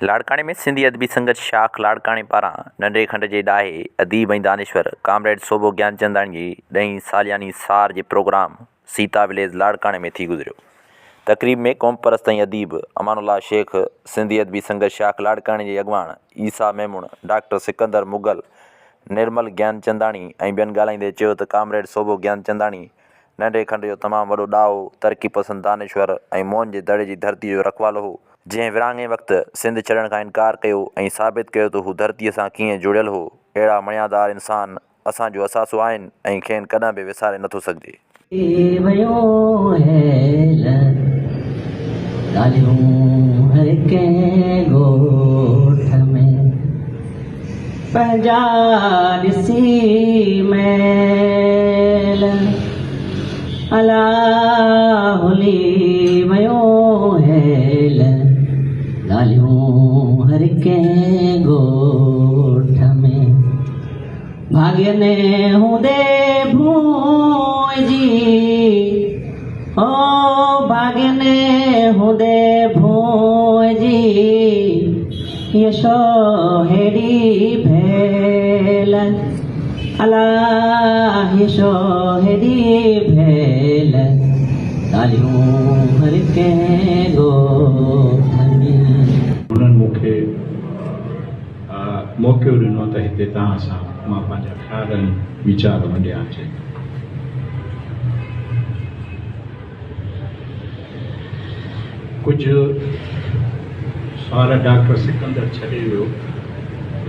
लाड़काणे में सिंधी अदबी संगत शाख लाड़काणे पारां नंढे खंड जे ॾाहे अदीब ऐं दानिश्वर कामरेड सोभो ज्ञानचंदाणी जी 10हीं सालियानी सार जे प्रोग्राम सीता विलेज लाड़काणे में थी गुज़रियो। तक़रीब में क़ौम परस्त ऐं अदीब अमानुल्लाह शेख, सिंधी अदबी संगत शाख लाड़काणे जे अॻवान ईसा मेमूण, डॉक्टर सिकंदर मुगल, निर्मल ज्ञानचंदाणी ऐं ॿियनि ॻाल्हाईंदे चयो त कामरेड सोभो ज्ञानचंदाणी नंढे खंड जो तमामु वॾो ॾाहो, तरक़ी पसंद दानिश्वर ऐं मोहन जे दड़े जी धरती जो रखवालो हो, जंहिं विरहाङे वक़्तु सिंध छॾण खां इनकार कयो ऐं साबित कयो त हू धरतीअ सां कीअं जुड़ियल हो। अहिड़ा मणियादार इंसान असांजो असासो आहिनि ऐं खेनि कॾहिं बि विसारे नथो सघिजे। हर कंहिं ॻोठ में भाग्य ने हूंदे भूंइजी, ओ भाग्य ने हूंदे भूंइजी, यशो हेड़ी भेल अलाह, यशो हेड़ी भेल ॻाल्हियूं हर कंहिं ॻोठ में। उन्हनि मूंखे मौक़ो ॾिनो त हिते तव्हां सां मां पंहिंजा ख़्याल ऐं वीचार वंडिया अचे। कुझु सुवाल डॉक्टर सिकंदर छॾे वियो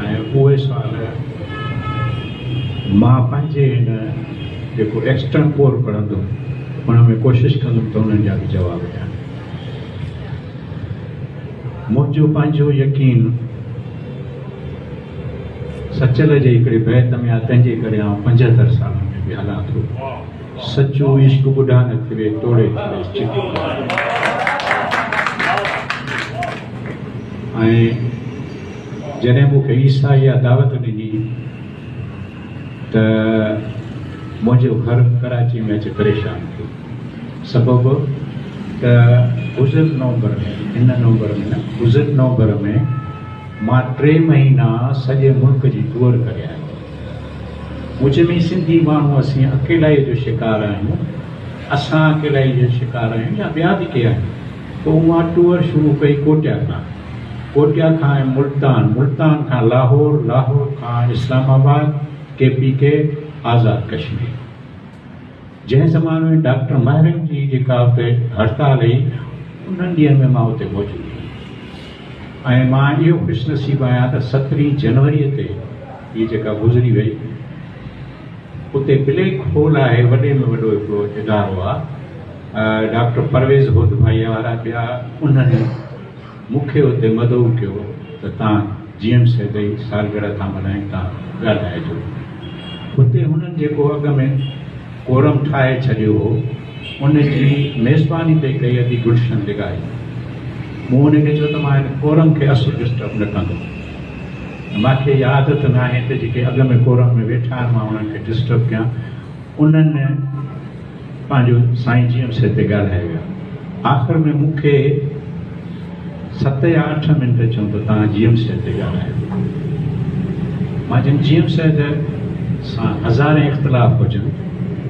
ऐं उहे सुवाल मां पंहिंजे हिन जेको एक्सटर्न कोर्स पढ़ंदो उन में कोशिशि कंदुमि त उन्हनि जा बि जवाब ॾियां। मुंहिंजो पंहिंजो यकीन सचल जे हिकिड़े बैत में आहे, तंहिंजे करे आउं 75 सालनि में बि हलां थो। सचो इश्क ॿुढा न थिए तोड़े थिए ऐं जॾहिं मूंखे ईसा इहा दावत ॾिनी त मुंहिंजो घर कराची में अची परेशान थियो। सबबु त गुज़िर नवंबर में, हिन नवंबर में न, गुज़िर नवंबर में मां 3 महीना सॼे मुल्क जी टूर करे आयो। मुंहिंजे में सिंधी माण्हू असीं अकेलाई जो शिकार आहियूं, असां अकेलाई जो शिकार आहियूं या ॿिया बि के आहिनि। पोइ मां टूर शुरू कई कोटिया खां, कोटिया खां मुल्तान, मुल्तान खां लाहौर, लाहौर खां इस्लामाबाद, KPK आज़ाद कश्मीर। जंहिं ज़माने में डॉक्टर माहिरन जी जेका हुते हड़ताल हुई उन्हनि ॾींहंनि में मां हुते मौजूदु हुयुमि ऐं मां इहो ख़ुशनसीबु आहियां त 17 जनवरीअ ते हीअ जेका गुज़री वई, उते ब्लैक होल आहे, वॾे में वॾो हिकिड़ो इदारो आहे, डॉक्टर परवेज़ होद भाई वारा ॿिया, उन्हनि मूंखे हुते मदऊ कयो त तव्हां GM सैदई सालगिरह था मल्हायूं, तव्हां ॻाल्हाइजो। हुते हुननि जेको अॻ में कोरम ठाहे छॾियो हो, उनजी मेज़बानी ते कई अदी गुलशन लॻाई। मूं हुनखे चयो त मां हिन कोरम खे असुल डिस्टर्ब न कंदुमि। मूंखे इहा आदत न आहे त जेके अॻ में कोरम में वेठा आहिनि मां उन्हनि खे डिस्टर्ब कयां। उन्हनि पंहिंजो साईं GM सैद ते ॻाल्हाए विया। आख़िर में मूंखे 7 या 8 मिंट चयूं त तव्हां GM सैद ते ॻाल्हायो। मां जिन GM सैद सां हज़ारे इख़्तिलाफ़ हुजनि,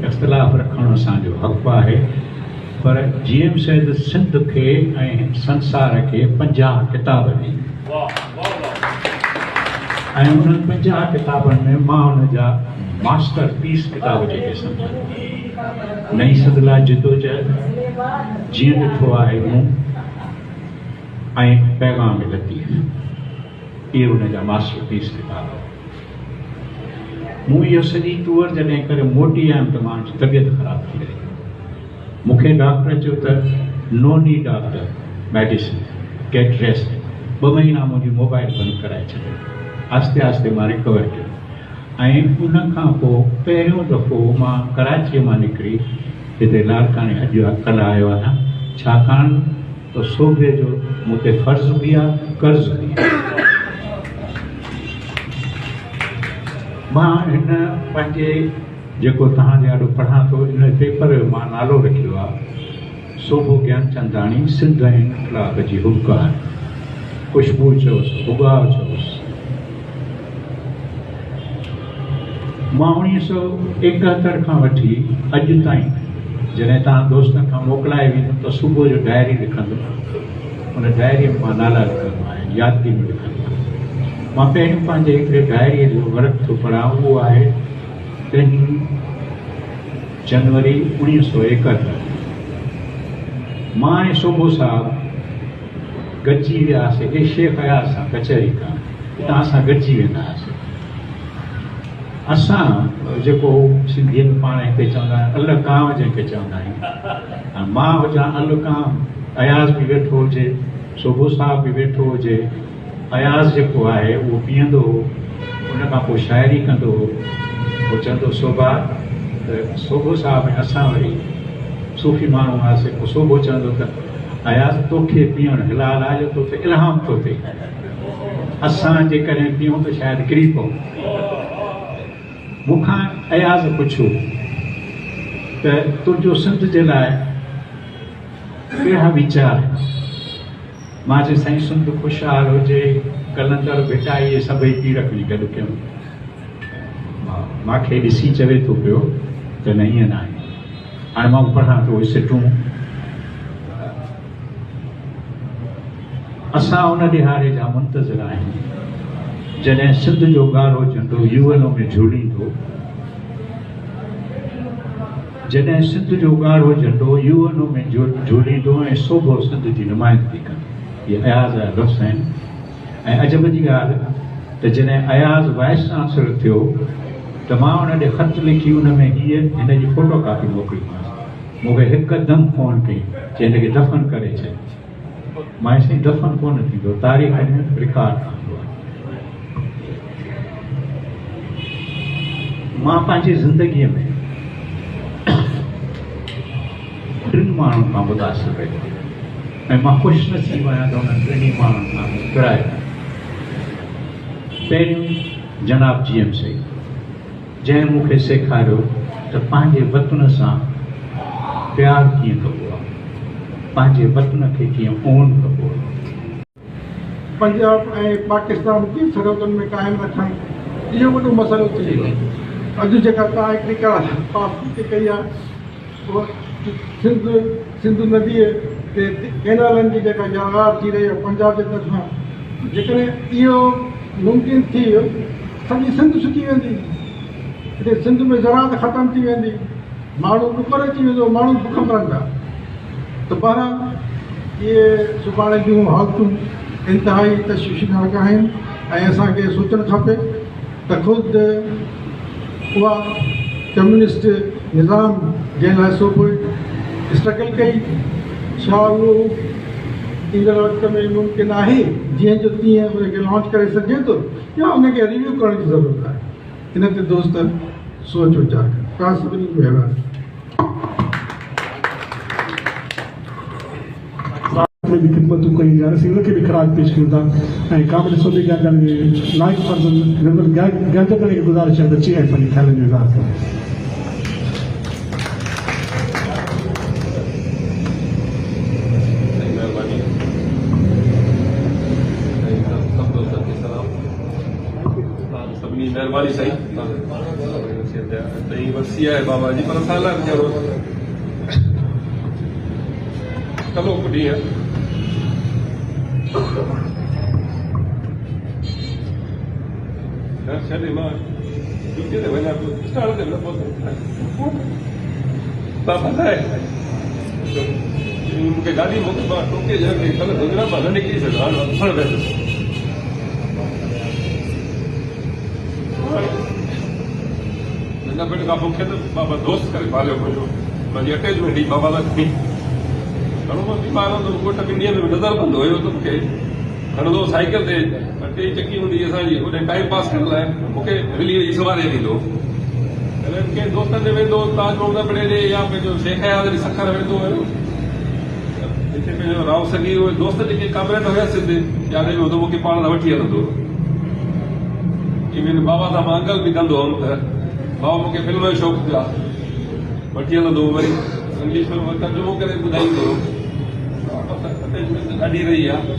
इख़्तिलाफ़ रखणु असांजो हक़ु आहे, पर GM सैद सिंध खे ऐं संसार खे 50 किताब ॾिनी ऐं उन्हनि 50 किताबनि में मां हुनजा मास्टर पीस किताब जेके सम्झा, नई सिंध लाइ जिदोजहद, जीअं ॾिठो आहे मूं ऐं पैगाम लतीफ़, इहे हुनजा मास्टर पीस किताब। मूं इहो सॼी टूर जॾहिं करे मोटी आयुमि त मुंहिंजी तबियत ख़राब थी वई। मूंखे डॉक्टर चयो त no need doctor medicine, get rest. 2 महीना मुंहिंजी मोबाइल बंदि कराए छॾियो। आस्ते आस्ते मां रिकवर कयो ऐं उन खां पोइ पहिरियों दफ़ो मां कराचीअ मां निकिरी हिते लाड़काणे अॼु कल्ह आयो आहियां, छाकाणि त सोभे जो मूं ते फ़र्ज़ु बि आहे, कर्ज़ु बि आहे। मां हिन पंहिंजे जेको तव्हांजे ॾाढो पढ़ां थो, इन पेपर जो मां नालो रखियो आहे सोभो ज्ञानचंदाणी सिंध ऐं इख़्तिलाफ़ जी हुकूमत। खुशबू चयोसि, उगाव चयोसि। मां 1971 खां वठी अॼु ताईं जॾहिं तव्हां दोस्तनि खां मोकिलाए वेंदुमि त सुबुह जो डायरी लिखंदुमि। उन डायरीअ में मां नाला लिखंदो आहियां, यादगिरियूं लिखंदो आहियां। मां पहिरियों पंहिंजे हिकिड़े डायरीअ जो वर्क थो पढ़ां, उहो आहे 3 जनवरी 1971। मां ऐं सोभो साहब गॾिजी वियासीं शेख अयाज़ सां कचहरी खां, हितां असां गॾिजी वेंदा हुआसीं। असां जेको सिंधीअ में पाण हिते चवंदा आहियूं अलकाम जंहिंखे चवंदा आहियूं, मां हुजां अलकाम, अयाज़ बि वेठो हुजे, सोभो साहब बि वेठो हुजे। अयाज़ जेको आहे उहो पीअंदो हो, उन खां पोइ शाइरी कंदो हो। उहो चवंदो सोभा, त सोभो साहब ऐं असां वरी सूफ़ी माण्हू हुआसीं। पोइ सोभो चवंदो त अयाज़ तोखे पीअणु हिलाल थो थिए, इल्हाम थो थिए, असां जेकॾहिं पीऊं त शायदि किरी पऊं। मूंखां अयाज़ पुछियो त तुंहिंजो सिंध जे लाइ कहिड़ा वीचार? मां चयो साईं सिंध ख़ुशहाल हुजे, कलंदर बेटा इहे सभई पीर खणी गॾु कयूं। मूंखे ॾिसी चवे थो पियो त न ईअं न आहे। हाणे मां पढ़ां थो सिटूं। असां उन ॾिहाड़े जा मुंतज़िर आहियूं जॾहिं सिंध जो ॻाढ़ो झंडो यूएनओ में झूलींदो। जॾहिं सिंध जो ॻाढ़ो झंडो यूएनओ में झूलींदो ऐं सोभो सिंध जी नुमाइंदगी कंदो। इहे अयाज़ जा लफ़्ज़ आहिनि। ऐं अजब जी ॻाल्हि त जॾहिं अयाज़ वाइस चांसलर थियो त मां उन ॾे ख़त लिखी, उन में हीअ हिन जी फोटो कापी मोकिलीमांसि। मूंखे हिकदमि फ़ोन कई, चई हिन खे दफ़न करे छॾ। मां साईं दफ़न कोन थींदो, तारीख़ में रिकॉर्ड कंदो आहे। मां पंहिंजी ज़िंदगीअ में 3 माण्हुनि खां मुतासिर रहियो ऐं मां ख़ुशि नसीब आहियां त उन्हनि 3 माण्हुनि खां मुस्कुराए। पहिरियों जनाब GM सईद, जंहिं मूंखे सेखारियो त पंहिंजे वतन सां प्यारु कीअं कबो आहे, पंहिंजे वतन खे कीअं ओन कबो आहे। पंजाब ऐं पाकिस्तान खे सरहदुनि में क़ाइमु रखणु इहो वॾो मसइलो थी वियो। अॼु जेका तव्हां हिकिड़ी पास कई आहे, उहा सिंधु नदीअ ते कैनालनि जी जेका यागार थी रही आहे पंजाब जे तरफ़ां, जेकॾहिं इहो मुमकिन थी वियो सॼी सिंध सुकी वेंदी। हिते सिंध में ज़राअत ख़तमु थी वेंदी, माण्हू ॾुकर अची वेंदो, माण्हू बुख मरंदा। त बहरहाल इहे सुभाणे जूं हालतूं इंतिहाई तशवीशनाक आहिनि ऐं असांखे सोचणु खपे त ख़ुदि उहा कम्युनिस्ट निज़ाम जंहिं लाइ सोभो स्ट्रगल कई, छा उहो ईंदड़ वक़्त में मुमकिन आहे जीअं जो तीअं उनखे लॉन्च करे सघे थो, या उनखे रिव्यू करण जी ज़रूरत आहे। इन ते दोस्त सोच वीचार कनि। तव्हां सभिनी खे महिरबानी। में भी खिदमतूं कयूं या उनखे बि ख़राज पेश कयूं था ऐं कामिल सोनी लाइक पर्सन गैदर खे गुज़ारिश आहे त अची ऐं पंहिंजे ख़्यालनि जो इज़हार कनि। महिरबानी साईं, वसी आहे बाबा जी, पर असां लाइ वीचारो कलो कुॾी आहे। छॾे मां ड्यूटीअ ते वञा पियो, स्टार ते न पहुतो बाबा लाइ मूंखे गाॾी मोकिल, मां टोके जॻह कल्ह गुजरात मां न निकिरी सघां, हाणे वठणु वेंदुसि। नंढपण खां मूंखे त बाबा दोस्त करे पालियो मुंहिंजो, मुंहिंजी अटैचमेंट ई बाबा सां थी। घणो मां बीमार हूंदो ॻोठ पिंडीअ में नज़र बंदि हुयो त मूंखे खणंदो साइकिल ते, 2 चकी हूंदी असांजी, होॾे टाइम पास करण लाइ मूंखे रिली वेही सवारे ॾींदो। कंहिं दोस्तनि ते वेंदो, ताजमहल दॿड़े ॾे या पंहिंजो शेख अयाज़ जी सखर वेंदो हुयो। हिते पंहिंजो राव सॻी उहे दोस्त जेके कामरेड हुयासीं हिते, यादि में हूंदो मूंखे पाण सां वठी हलंदो। इवन बाबा सां मां अंकल बि कंदो हुअमि त बाबा मूंखे फिल्म जो शौक़ु थियो आहे, वठी हलंदो, वरी इंग्लिश फिल्म तर्जुमो करे ॿुधाईंदो। ॾाढी रही आहे।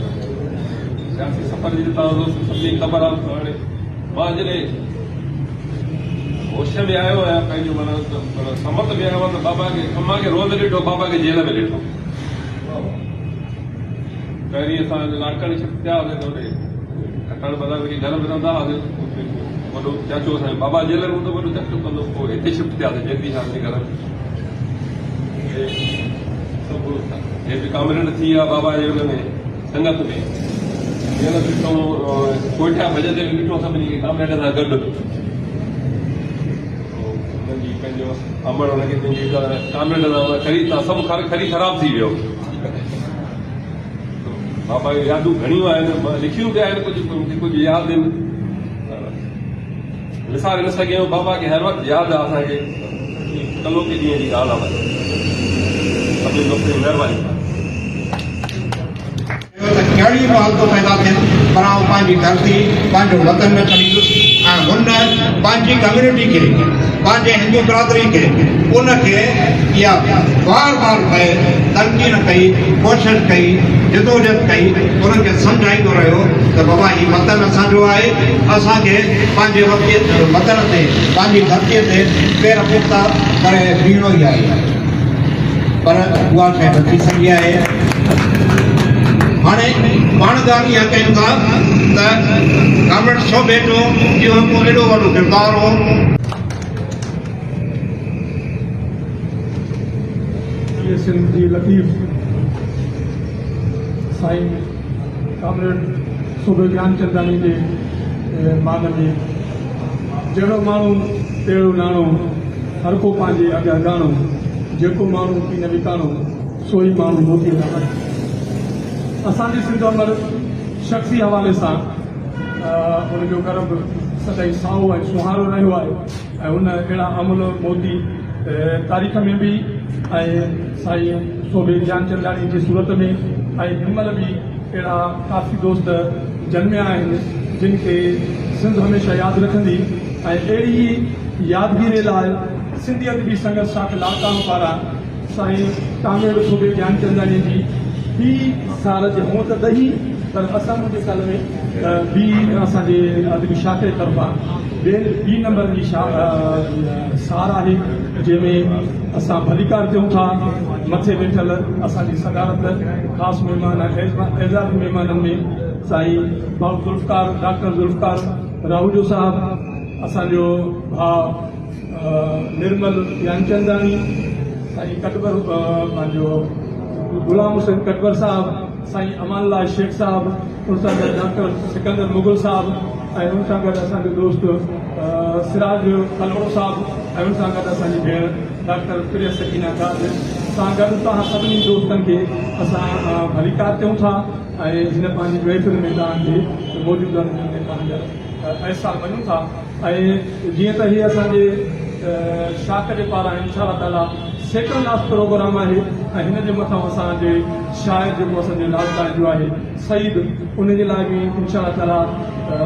सियासी सफ़र जी तव्हां दोस्त सभिनी ख़बर आहे हाणे मां जॾहिं होश में आयो आहियां पंहिंजो माना समत में आयो आहियां त बाबा खे अम्मा खे रोज़ ॾिठो बाबा खे जेल में ॾिठो पहिरीं असां लाड़काणी शिफ्ट थिया हुआसीं त होॾे खटण बदा वेठी घर में रहंदा हुआसीं वॾो चाचो असांजो बाबा जेल में हूंदो वॾो चाचो कंदो पोइ हिते शिफ्ट थियासीं जल्दी सां घर में सभु हे बि कामरेड थी विया बाबा जे हुन में संगत में हींअर ॾिठो कोठा भॼ ते बि ॾिठो सभिनी खे कामरेड सां गॾु हुनजी पंहिंजो अमड़ हुनखे पंहिंजी कामरेड सां ख़रीद सां सभु खरी ख़राबु थी वियो बाबा जूं यादूं घणियूं आहिनि लिखियूं बि आहिनि कुझु यादि आहिनि विसारे न सघियूं बाबा खे हर वक़्तु यादि आहे असांखे कलोके ॾींहं जी ॻाल्हि आहे सभिनी दोस्तनि जी महिरबानी कहिड़ी हालतूं पैदा थियनि पर आउं पंहिंजी धरती पंहिंजो वतन न छॾींदुसि ऐं हुन पंहिंजी कम्यूनिटी खे पंहिंजे हिंदू बिरादरी खे उनखे इहा बार बार पए तलक़ीन कई कोशिशि कई जिदोजहद कई उन्हनि खे सम्झाईंदो रहियो त बाबा हीउ वतन असांजो आहे असांखे पंहिंजे वतन ते पंहिंजी धरतीअ ते पेर पुख़्ता करे बीहणो ई आहे पर उहा शइ न थी सघी आहे हाणे पाण ॻाल्हि इहा कयूं था त कामरेड शोभे जो इहो हिकु एॾो वॾो किरदारु हो सिंध जी लतीफ़ साईं कामरेड सूबे ज्ञानचंदानी जे मान में जहिड़ो माण्हू तहिड़ो नाणो हर को पंहिंजे अॻियां ॻाणो जेको माण्हू की न विकाणो सो ई माण्हू मोदी आहे असांजी सिंध अमर शख़्सी हवाले सां उनजो गर्भ सदाईं साओ ऐं सुहारो रहियो आहे ऐं उन अहिड़ा अमल मोदी तारीख़ में बि ऐं साईं सूबे ज्ञानचंदानी जी सूरत में ऐं हिनमहिल बि अहिड़ा काफ़ी दोस्त जन्मिया आहिनि जिन खे सिंध हमेशह यादि रखंदी ऐं अहिड़ी यादगिरी लाइ सिंधी अदबी संगत शाख लाड़काणो पारां साईं कामरेड सूबे ज्ञानचंदानी जी ॿी साल जे हूअं त ॾही पर असां मुंहिंजे साल में ॿी असांजे अदबी शाख जे तरफ़ां ॿी नंबर जी सार आहे जंहिंमें असां भलीकार ॾियूं था मथे वेठल असांजी सदारत ख़ासि महिमान एज़ाज़ महिमाननि में साईं भाऊ ज़ुल्फ़कार डॉक्टर ज़ुल्फ़कार राहूजो साहिबु असांजो भाउ निर्मल ज्ञानचंदानी साईं कटवर पंहिंजो गुलाम हुसैन कटवर साहब साईं अमान लाल शेख साहब उन सां गॾु डॉक्टर सिकंदर मुगल साहब ऐं उन सां गॾु असांजो दोस्त सिराज कलवड़ो साहब ऐं उन सां गॾु असांजी भेण डॉक्टर प्रिया सकीना काज सां गॾु तव्हां सभिनी दोस्तनि खे असां भलीकार ॾियूं था ऐं हिन पंहिंजी महफ़िल में तव्हांखे मौजूदा तव्हांजा अहसास वञूं था ऐं जीअं त हीअ असांजे शाख जे पारां इंशा ताला सैकड़ो लाख प्रोग्राम आहे ऐं हिन जे मथां असांजे शाइर जेको असांजे लाड़काणे जो आहे सईद उन जे लाइ बि इंशा ताला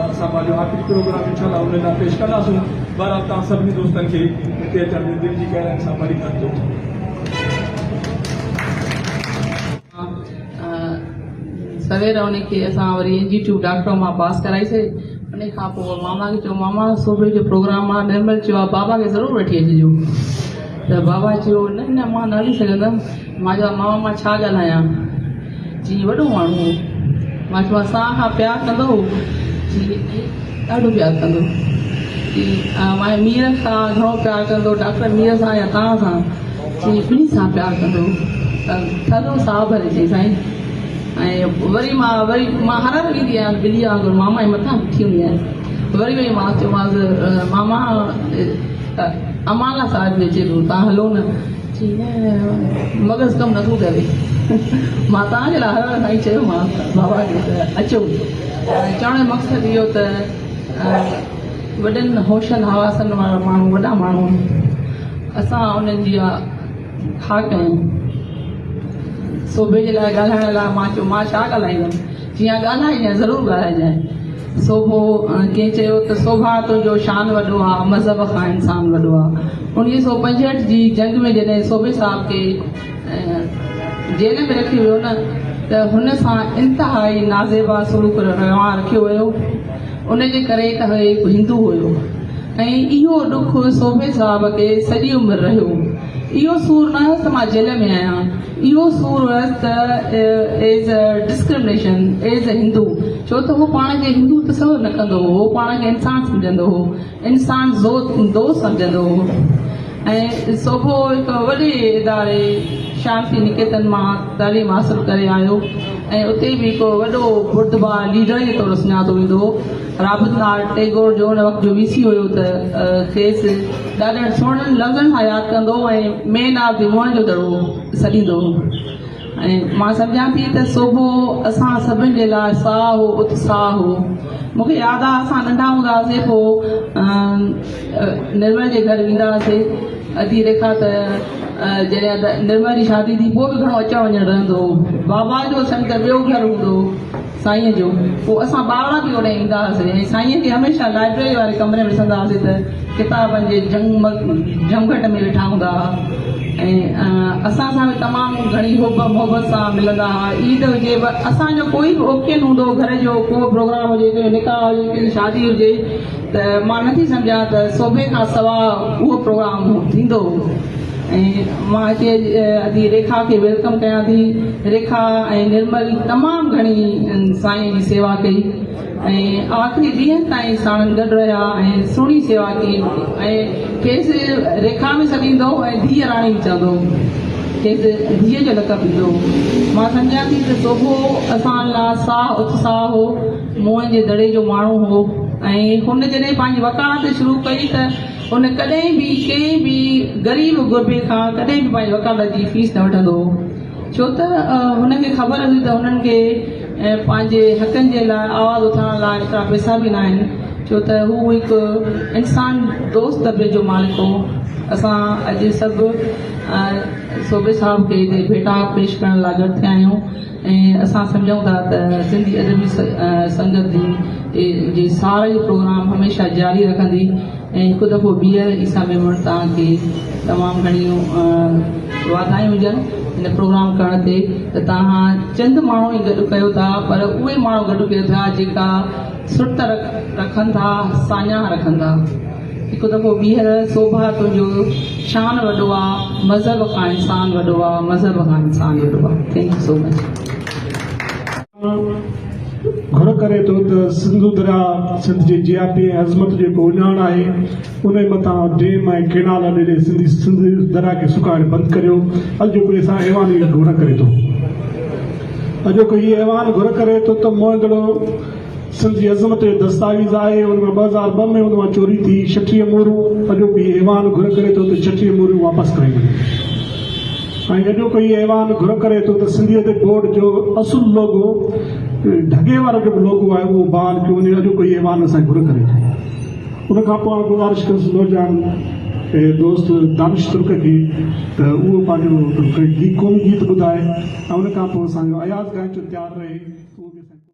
असां पंहिंजो आख़िरी प्रोग्राम इंशा उन लाइ पेश कंदासीं बहरहाल तव्हां सभिनी दोस्तनि खे हिते अचण में दिलि जी गहराई सां भली कजो सवेर उनखे असां वरी NG2 डॉक्टर मां पास कराईसीं उन खां पोइ मामा खे चयो मामा सूबे जो प्रोग्राम आहे निर्मल चयो आहे बाबा खे ज़रूरु वठी अचिजो त बाबा चयो न न मां न हली सघंदमि मां चयो मामा मां छा ॻाल्हायां जी वॾो माण्हू हो मां चयो असां खां प्यारु कंदो जी ॾाढो प्यारु कंदो जी मां मीर सां घणो प्यारु कंदो डॉक्टर मीर सां या तव्हां सां जी ॿिन्ही सां प्यारु कंदो थधो साह भरे चई साईं ऐं वरी मां हर वेंदी आहियां ॿिली वांगुरु मामा जे मथां बीठी हूंदी आहियां वरी मां चयोमांसि मामा अमाला साहिब अचे थो तव्हां हलो न जी न मग़ज़ कमु नथो करे मां तव्हांजे लाइ हर साईं चयोमांसि बाबा खे त अचो चवण जो मक़सदु इहो त वॾनि होशनि हवासनि वारा माण्हू वॾा माण्हू असां उन्हनि जी खा कयूं सूबे जे लाइ ॻाल्हाइण लाइ मां चयो मां छा ॻाल्हाईंदमि जीअं ॻाल्हाइजांइ ज़रूरु ॻाल्हाइजांइ सोभो कंहिं चयो त सोभात जो शान वॾो आहे मज़हब खां इंसान वॾो आहे 1965 जी जंग में जॾहिं सोभे साहिब खे जेल में रखी वियो न त त हुन सां इंतिहाई नाज़ेबा सलूक रवां रखियो वियो। उन जे करे त हिकु हिंदू हुयो ऐं इहो ॾुख सोभे साहिब खे सॼी उमिरि रहियो। इहो सूर न हुअसि त मां जेल में आहियां, इहो सूर हुअसि त as a discrimination as a Hindu, छो त उहो पाण खे हिंदू तसवुरु न कंदो हो, उहो पाण खे इंसान सम्झंदो हो, इंसान दोस्त सम्झंदो हो। ऐं सोभो हिकु वॾे इदारे शांति निकेतन मां तालीम हासिल करे आयो ऐं उते बि हिकु वॾो बुर्दबा लीडर जे तौरु सुञातो वेंदो हो। राबतनाथ टैगोर जो उन वक़्तु जो वीसी हुयो त खेसि ॾाढनि सुहिणनि लफ़्ज़नि सां यादि कंदो ऐं मेन ऑफ दी मुंहं जो दड़ो सॾींदो हो। ऐं मां सम्झां थी त सोभो असां सभिनि जे लाइ साह हो, उत्साह हो। मूंखे यादि आहे असां नंढा हूंदा हुआसीं, पोइ निर्मल जे घर वेंदा हुआसीं। अधी रेखा त जॾहिं निर्मल जी शादी थी पोइ बि घणो अचणु वञणु रहंदो हो। बाबा जो संग ॿियो घर हूंदो साईंअ जो, पोइ असां ॿार बि होॾे ईंदा हुआसीं ऐं साईंअ खे हमेशह लाइब्रेरी वारे कमरे में ॾिसंदा हुआसीं त किताबनि जे जमघट में वेठा हूंदा हुआ ऐं असां सां बि तमामु घणी मोहबत सां मिलंदा हुआ। ईद हुजे, असांजो कोई बि ओकेन हूंदो घर जो, को प्रोग्राम हुजे, कोई निकाह हुजे, कंहिंजी शादी हुजे, त मां नथी सम्झां त सोभे खां सवाइ उहो प्रोग्राम थींदो। ऐं मां हिते अॼु रेखा खे वेलकम कयां थी। रेखा ऐं निर्मल तमामु घणी साईं जी सेवा कई ऐं आख़िरी ॾींहंनि ताईं साणनि गॾु रहिया ऐं सुहिणी सेवा कई ऐं खेसि रेखा में सॾींदो ऐं धीअ राणी बि चवंदो, खेसि धीअ जो लक़ब ॾींदो। मां सम्झां थी त सोभो असां लाइ साह उत्साह हो, मुंहं जे दड़े जो माण्हू हो ऐं हुन जॾहिं पंहिंजी वकालत शुरू कई त हुन कॾहिं बि कंहिं बि ग़रीब गुरबे खां कॾहिं बि पंहिंजी वकालत जी फीस न वठंदो हो, छो त हुनखे ख़बर हुई त हुननि खे पंहिंजे हक़नि जे लाइ आवाज़ उथाइण लाइ एतिरा पैसा बि न आहिनि, छो त हू हिकु इंसान दोस्त दॿे जो मालिक हो। असां अॼु सभु सोभे साहिब खे हिते भेटा पेश करण लाइ गॾु थिया आहियूं ऐं असां सम्झूं था त सिंधी अदबी संगत जी साल जो प्रोग्राम हमेशह जारी रखंदी ऐं हिकु दफ़ो ॿीहर ईसा मेमण तव्हांखे तमामु घणियूं वाधायूं हुजनि हिन प्रोग्राम करण ते त तव्हां चंद माण्हू ई गॾु कयो था, पर उहे माण्हू गॾु कयो था जेका सुर्त रखनि था, साञा रखनि था। हिकु दफ़ो ॿीहर शोभा तुंहिंजो शान वॾो आहे, मज़हब खां इंसान वॾो आहे, मज़हब खां इंसान वॾो आहे। Thank you so much. घुर करे थो त सिंधु दरिया सिंध जी जीआपी ऐं अज़मत जेको उञाण आहे उन मथां डेम ऐं केनाल ॾेढे सिंधु दरिया खे सुकाइण बंदि करियो। अॼोको असां ऐवान घुर करे थो, अॼोको हीउ ऐवान घुर करे थो त मोइंदड़ो सिंध जी अज़मत जो दस्तावेज़ आहे, हुन में 2002 में हुन मां चोरी थी 36 मोरूं। अॼोको हीउ ऐवान घुर करे थो त 36 मोरूं वापसि करे वञे ऐं अॼोको हीउ ऐवान घुर करे थो त सिंधियत बोर्ड जो असुल लोगो ढगे वारो जेको लोगो आहे उहो बहाल कयो वञे। अॼोको हीउ ऐवान असां घुर करे थो। उन खां पोइ गुज़ारिश कंदुसि नौजवान दोस्त दानिश तुर्क खे त उहो पंहिंजो क़ौमी गीत ॿुधाए ऐं उन खां पोइ असांजो अयाज़ ॻाइण जो तयारु रहे।